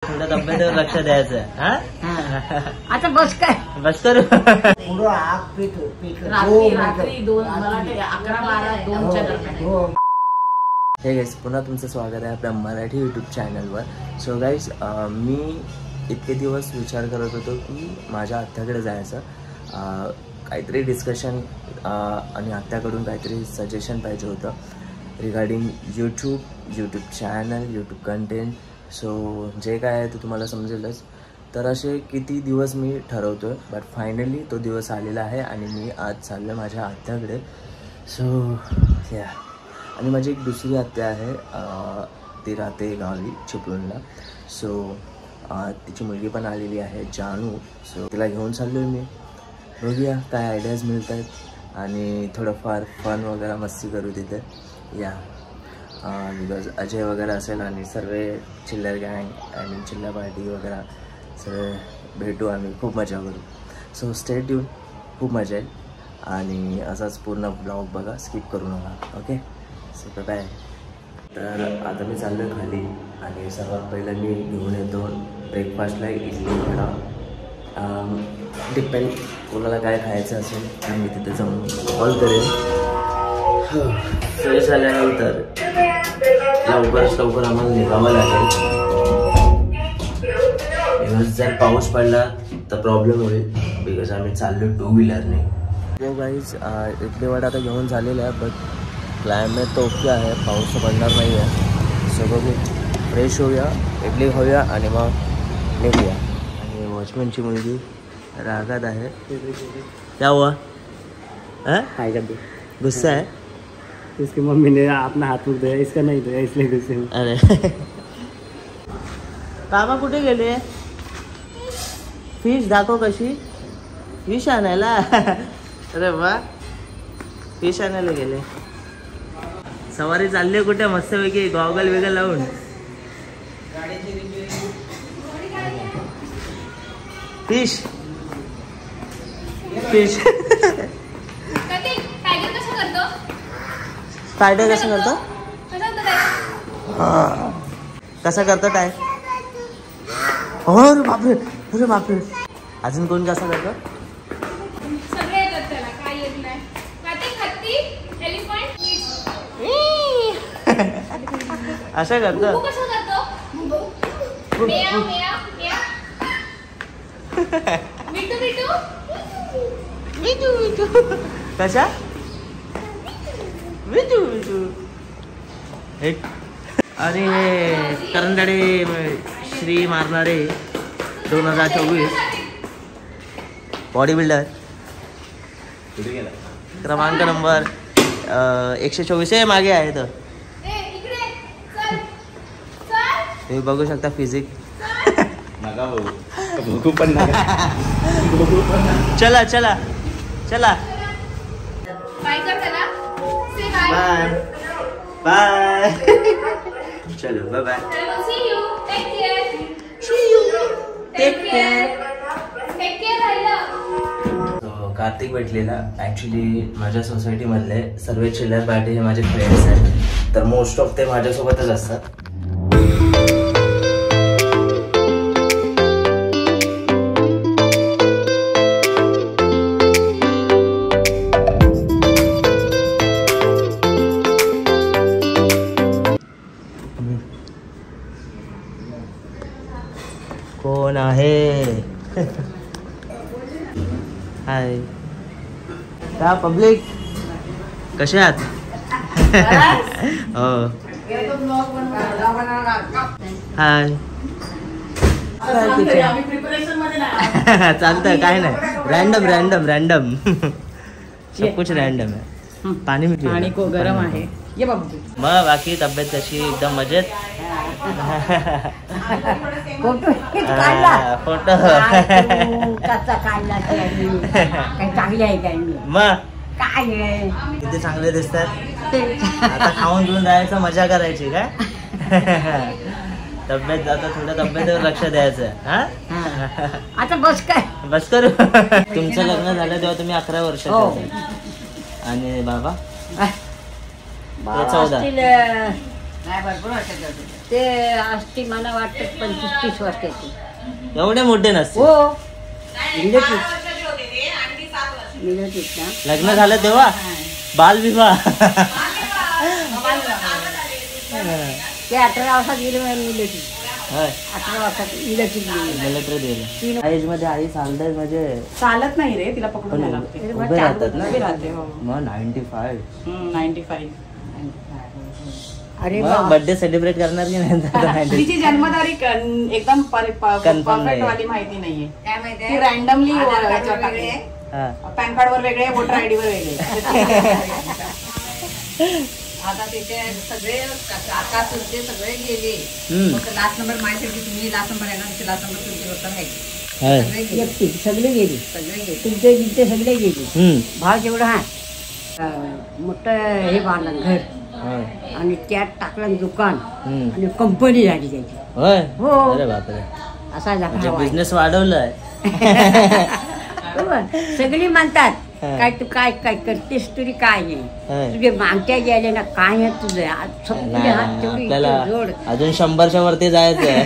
थोडं तब्येतीवर लक्ष द्यायचं. हा आता बस काय बस करू. पुढं आग पीठ रात्री 2 मला 11-12-2च्या दरम्यान. हे गाईस, पुन्हा तुमचं स्वागत आहे आपल्या मराठी यूट्यूब चॅनलवर. सो गाईस, मी इतके दिवस विचार करत होतो की माझ्या आत्याकडे जायचं, काहीतरी डिस्कशन आणि आत्याकडून काहीतरी सजेशन पाहिजे होतं regarding YouTube channel, YouTube content. So जे काय आहे ते तुम्हाला समजेलच. तर असे किती दिवस मी ठरवतो आहे, बट फायनली तो दिवस आलेला आहे आणि मी आज चाललो माझ्या आत्याकडे. सो या, आणि माझी एक दुसरी आत्या आहे, ती राहते गावी चिपळूणला. सो तिची मुलगी पण आलेली आहे जानू. सो तिला घेऊन चाललो आहे मी. बघूया काय आयडियाज मिळत आहेत आणि थोडंफार फन वगैरे मस्ती करू तिथे. या बिकॉज अजय वगैरे असेल आणि सर्व चिल्लर गँग आय मीन चिल्लर पार्टी वगैरे सर्व भेटू आम्ही, खूप मजा करू. सो स्टे ट्यून, खूप मजा येईल आणि असाच पूर्ण ब्लॉग बघा, स्किप करू नका. Okay, so bye. तर आता मी चाललो खाली आणि सर्वात पहिलं मी घेऊन येतो ब्रेकफास्टला इडली वडा. डिपेंड कोणाला काय खायचं असेल तर मी तिथे जाऊन कॉल करेन. फ्रेश झाल्यानंतर लवकरात लवकर आम्हाला निघावं लागेल. जर पाऊस पडला तर प्रॉब्लेम होईल बिकॉज आम्ही चाललो 2 व्हीलरने. हो गाईज, इडली वडा आता घेऊन झालेला आहे, बट क्लायमेट तर ओके आहे, पाऊस तर पडणार नाही आहे. सो बघू, फ्रेश होऊया, इडली खाऊया आणि मग निघूया. आणि वॉचमॅनची मुलगी रागात आहे. क्या हुआ? काय करते? गुस्सा है? इसकी मम्मी ने अपना हाथ उठ दिया, इसका नहीं दिया, इसलिए गुस्से में. अरे कामा कुठे गेले? फिश दाखव कशी. फिश आणायला? अरे वा, फिश आणायला गेले. सवारी चालली कुठे मस्तपैकी गॉगल वेगल लावून. फिश फिश टायगर कसं करतो? कसा करतो टाय? अरे बापरे, अरे बापरे. अजून कोण कसा करतो? असं करतो. कशा? अरे करंदडे श्री मारणारे 2024 बॉडी बिल्डर क्रमांक नंबर 124 मागे आहे. तर तुम्ही बघू शकता फिजिक. चला चला चला, बाय बाय. चलो बाय बाय. कार्तिक भेटलेला. ॲक्च्युली माझ्या सोसायटीमधले सर्व चिल्लर पार्टी हे माझे फ्रेंड्स आहेत, तर मोस्ट ऑफ ते माझ्यासोबतच असतात. कोण आहे? हाय का पब्लिक, कसे आहात? हो, हाय. चालतं, काय नाही. रॅन्डम रॅन्डम रॅन्डम सब कुछ रॅन्डम आहे. पाणी को गरम आहे. ये बाबू, मग बाकी तब्येत कशी? एकदम मजेत. फोटो फोटो कसा काढला काही चांगले आहे काय? मी मग काय किती चांगले दिसतात. आता खाऊन घेऊन राहायचं, मजा करायची काय? तब्येत जाता, थोडं तब्येतीवर लक्ष द्यायचं. हा आता बस काय बस करू. तुमचं लग्न झालं तेव्हा तुम्ही 11 वर्षाचे होते आणि बाबा 14. नाही, भरपूर वर्षाचे होते. ते असती मला वाटतं 25-30 वर्षाची. एवढे मोठे नसते. हो मिळतीत ना. लग्न झालं तेव्हा बालविवाह. ते 18 वर्षात गेले मिळती. होय 18 वर्षात मिळती. मिलिटरी दिलं. एज मध्ये आई चालतंय म्हणजे चालत नाही रे तिला पकडून न्यायला लागते. उभे राहतात ना. उभी राहते, हो. मग 95. 95. अरे बर्थडे सेलिब्रेट करणार की नाही? तिची जन्मतारीख एकदम Confirm परफेक्ट नाही. वाली माहिती नाहीये. काय ती माहिती रॅन्डमली हा. पॅन कार्ड वर वेगळे, वोटर आयडी वर वेगळे. आता तिथे सगळे काका तुझे सगळे गेले. हम्म. फक्त लास्ट नंबर माझ्यासाठी तुम्ही लास्ट नंबर आहे ना, लास्ट नंबर तुमची होता नाही. होय. सगळे गेले तुमचे जिथे सगळे गेले. हम्म. भाव जेवढा हा मोठं हे बांधलं घर होय. आणि त्यात टाकलं दुकान हम्म. आणि कंपनी झाली त्याची. होय. हो. अरे बापरे. असा म्हणजे बिझनेस वाढवलाय. सगळी म्हणतात हा. काय तू काय काय करतेस तुरी काय होय. नाही तुझे मागच्या गेले ना काय आहे तुझं आज सगळे नाही, हात तेवढी आपल्याला जोड. अजून 100च्या वरती जायचंय.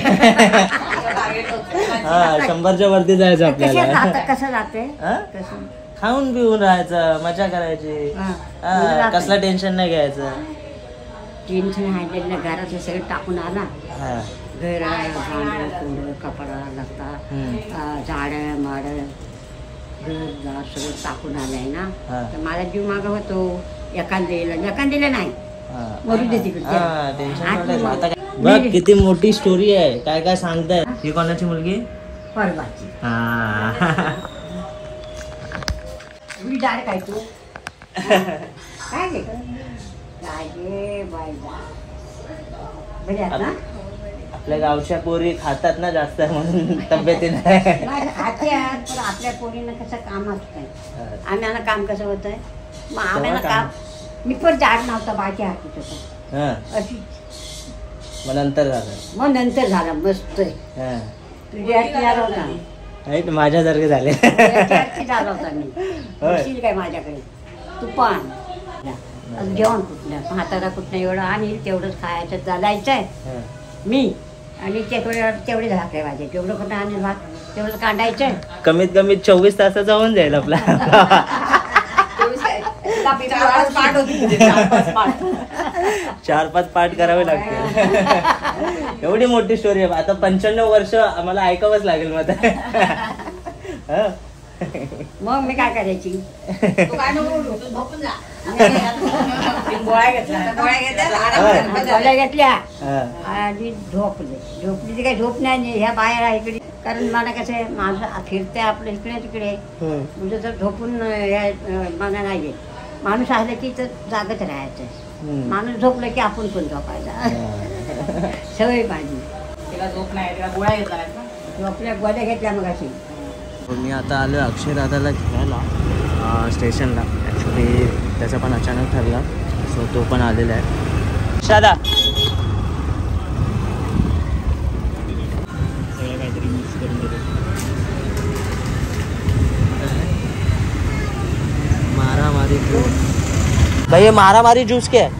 हा 100च्या वरती जायचं आपल्याला. कसं जाते हा? कसं खाऊन पिऊन राहायचं, मजा करायची. हा. हा, कसलं टेन्शन नाही घ्यायचं. टेन्शन हँडल ना घरात सगळं टाकून आला. हा. घर भांडं कुंड कपडा लागता हम्म. झाडं माडं घर सगळं टाकून आलंय ना. हा. तर माझा जीव मागं होतो एखाद्याला नाही हा. मरू दे तिकडे. हा, टेन्शन आज वाटायचं. आता काय- मी- बघ किती मोठी स्टोरी आहे. काय काय सांगताय. ही कोणाची मुलगी? परवाची हा. एवढी डाळ काय तू काय घे काय गे बाय बरे आहेत ना. आपल्या गावच्या पोरी खातात ना जास्त म्हणून तब्येतीने. नाही, खाते आहेत, पण आपल्या पोरीनं कसं काम असतंय. आम्हाला काम कसं होतंय मग आम्हाला काम. मी पण जाड नव्हता बाकी हातीत होता हा. अशी. मग नंतर झालं. मग नंतर झाला मस्त हा. तुझ्या हाती झाला होता. राईट, माझ्यासारखे झाले. तुझ्या हाती झाला होता मी. होय. येशील काय माझ्याकडे तू पण जेवण कुठलं हाताला कुठलं एवढं आणि तेवढंच खायचं चालायचंय हा. मी आणि तेवढे झाकले पाहिजे तेवढं कुठं आणि भात तेवढं काढायचं. कमीत कमी 24 तासाचा होऊन जाईल आपला. 4-5 पाठ करावे लागतील. एवढी मोठी स्टोरी आहे. आता 95 वर्ष आम्हाला ऐकावंच लागेल मग आता. मग मी काय करायची गोळ्या घेतल्या आणि झोपली काय झोप नाही ह्या बाहेर इकडे. कारण मला कसं आहे माझं फिरते आपलं इकडे तिकडे म्हणजे जर झोपून मला नाही येत. माणूस असला की तर जागत राहायचं. माणूस झोपलं की आपण पण झोपायचा. सवय पाहिजे. तिला झोप नाही, तिला गोळ्या घेतला आहेत ना. झोपल्या गोळ्या घेतल्या मग अशी. मी आता आलो अक्षय दादाला घ्यायला स्टेशनला. ॲक्च्युली त्याचा पण अचानक ठरला, सो तो पण आलेला आहे. शादा सगळं काहीतरी मिक्स करून देतो. मारामारी जूस. भाई ये मारामारी जूस क्या है?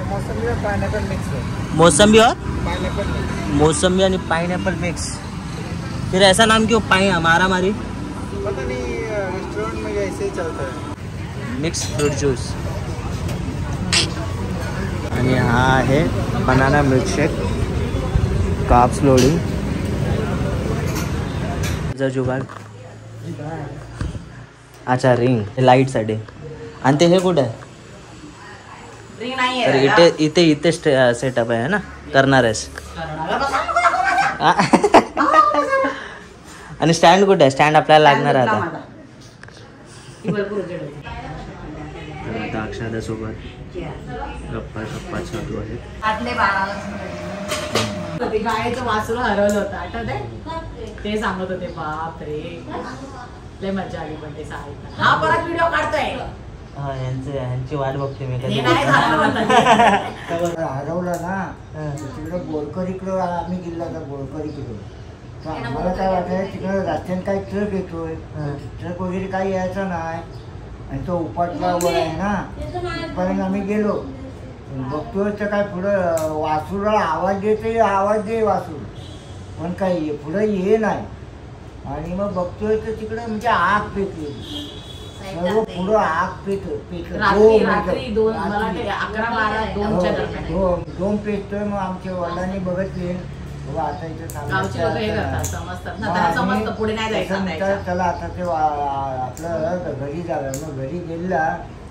मौसमी और पाइनएप्पल मिक्स है. मौसमी और पाइनएप्पल मिक्स. मौसमी आणि पाइनएप्पल मिक्स. फिर ऐसा नाम क्यों मारामारी? पता नहीं रेस्टोरेंट में ऐसे ही चलता है. Mix fruit juice. आणि हा आहे बनाना मिल्कशेक. Carbs loading. जुगाड. अच्छा रिंग लाईटसाठी. आणि ते हे कुठे आहे? रिंग नाही तर इथे सेटअप आहे ना करणार आहेस. आणि स्टँड कुठे आहे? स्टँड आपल्याला लागणार आता. आता अक्षदासोबत गप्पा चालू आहेत. गायचं वासरू हरवलं होतं आठवतंय? ते सांगत होते बाप रे लय मजा आली. पण ते सांगितलं हा परत व्हिडिओ काढतोय. हा यांची वाट बघते मी हे नाही झालं म्हणतात. हरवलं ना तिकडे बोरकरीकडं आम्ही गेलो आता बोरकरीकडं. तर आम्हाला काय वाटायचं तिकडं रस्त्याने काही ट्रक येतोय. ट्रक वगैरे काही यायचा नाही आणि तो उपाटला वर आहे ना. तिथपर्यंत आम्ही गेलो बघतोय तर काय पुढं वासूला आवाज देते, आवाज दे वासूर, पण काही पुढं ये नाही. आणि मग बघतोय तर तिकडे म्हणजे आग पेटली, सर्व पुढं आग पेटत रात्री 2 मला वाटतं 11-12-2च्या दरम्यान दोन पेटतोय. मग आमच्या वडिलांनी बघितले, आता इथं गावची लोक हे करतात, समजतात ना, त्यांना समजतं पुढे नाही जायचं. चला आता ते आपलं घरी जावं. मग घरी गेला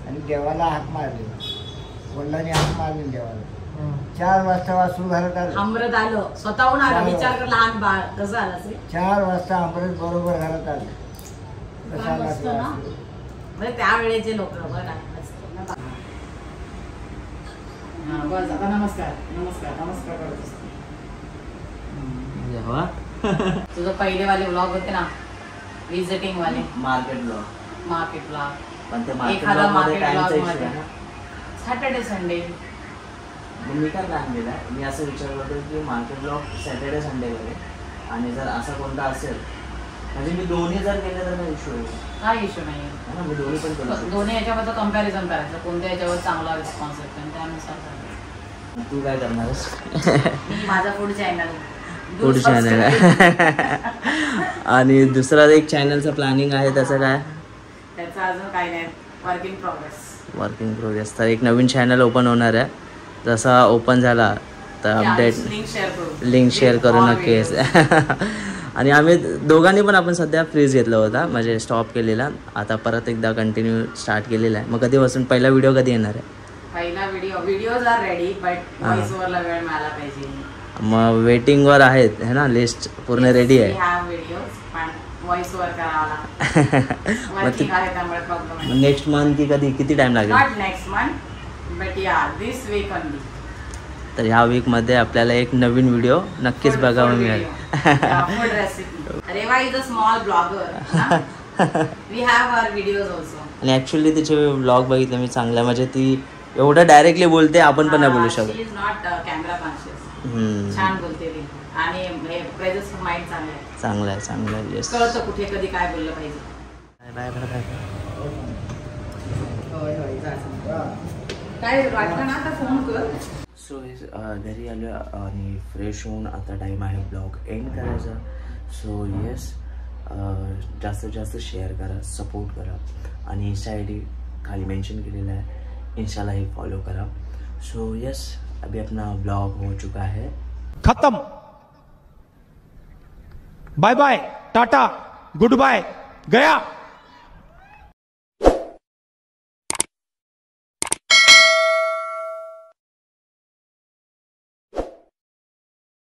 आणि देवाला हाक मारली, वडिलांनी हाक मारली देवाला. 4 वाजता वासरू घरात आलं. अमृत आलं, स्वतःहून आलं. विचार कर, लहान बाळ कसं आलं असेल. 4 वाजता अमृत बरोबर घरात आलं. कसं आला ते वासरू? म्हणजे त्यावेळेचे लोक बघा. बस आता नमस्कार नमस्कार नमस्कार करत असतो. तुझं पहिले वाले व्लॉग होते ना, विजिटिंग वाले, मार्केट ब्लॉग, पण ते एखादा मार्केट टाइमचा ब्लॉग इश्यू आहे मध्ये ना. Saturday Sunday. मी काय प्लॅन केला, मी असं विचार करतो की मार्केट ब्लॉग सॅटर्डे संडे करेल, आणि जर असा कोणता असेल म्हणजे मी दोन्ही जर केले तर काही इश्यू होईल. काय इश्यू नाही ना, मी दोन्ही पण करू शकतो. दोन्ही याच्यावर कम्पॅरिझन करायचं, कोणत्या याच्यावर चांगला रिस्पॉन्स येतो आणि त्यानुसार करायचं. तू काय करणारस? माझा फूड चॅनल आणि दुसरा एक चॅनलचं प्लॅनिंग आहे, त्याचं काय? त्याचं अजून काही नाही, वर्क इन प्रोग्रेस. तर एक नवीन चॅनल ओपन होणार आहे, जसा ओपन झाला तर अपडेट लिंक शेअर करू नक्कीच. आणि आम्ही दोघांनी पण आपण सध्या फ्रीज घेतला होता, म्हणजे स्टॉप केलेला, आता परत एकदा कंटिन्यू स्टार्ट केलेला आहे. मग कधीपासून पहिला व्हिडिओ कधी येणार आहे? पहिला videos are ready, but voice ओव्हरला वेळ मिळाला पाहिजे. मग वेटिंगवर आहेत है ना, लिस्ट पूर्ण रेडी आहे. व्हॉइस ओव्हर करावा लागला. नेक्स्ट मंथ की कधी, किती टाइम लागेल? नॉट नेक्स्ट मंथ, बट या दिस वीक ओनली. तर ह्या वीकमध्ये आपल्याला एक नवीन व्हिडिओ नक्कीच बघायला मिळेल. Food recipe. Reva is a small blogger. We have our videos also. आणि ॲक्च्युली तिचे व्लॉग बघितले मी, चांगला, म्हणजे ती एवढं डायरेक्टली बोलते, आपण पण नाही बोलू शकत. शी इज नॉट कॅमेरा कॉन्शियस. छान बोलते ती, आणि हे प्रेझेन्स ऑफ माइंड चांगलं आहे. चांगलं आहे. येस, कळतं कुठे कधी काय बोललं पाहिजे. Bye bye bye. काय वाटलं ना तर फोन कर. सो घरी आलो आणि फ्रेश होऊन आता टाईम आहे ब्लॉग एंड करायचा. सो येस, जास्तीत जास्त शेअर करा, सपोर्ट करा, आणि इंस्टा ID खाली मेंशन केलेला आहे, इंस्टालाही फॉलो करा. सो यस, अभी अपना ब्लॉग हो चुका है खत्म. Bye bye, tata, good bye, गया.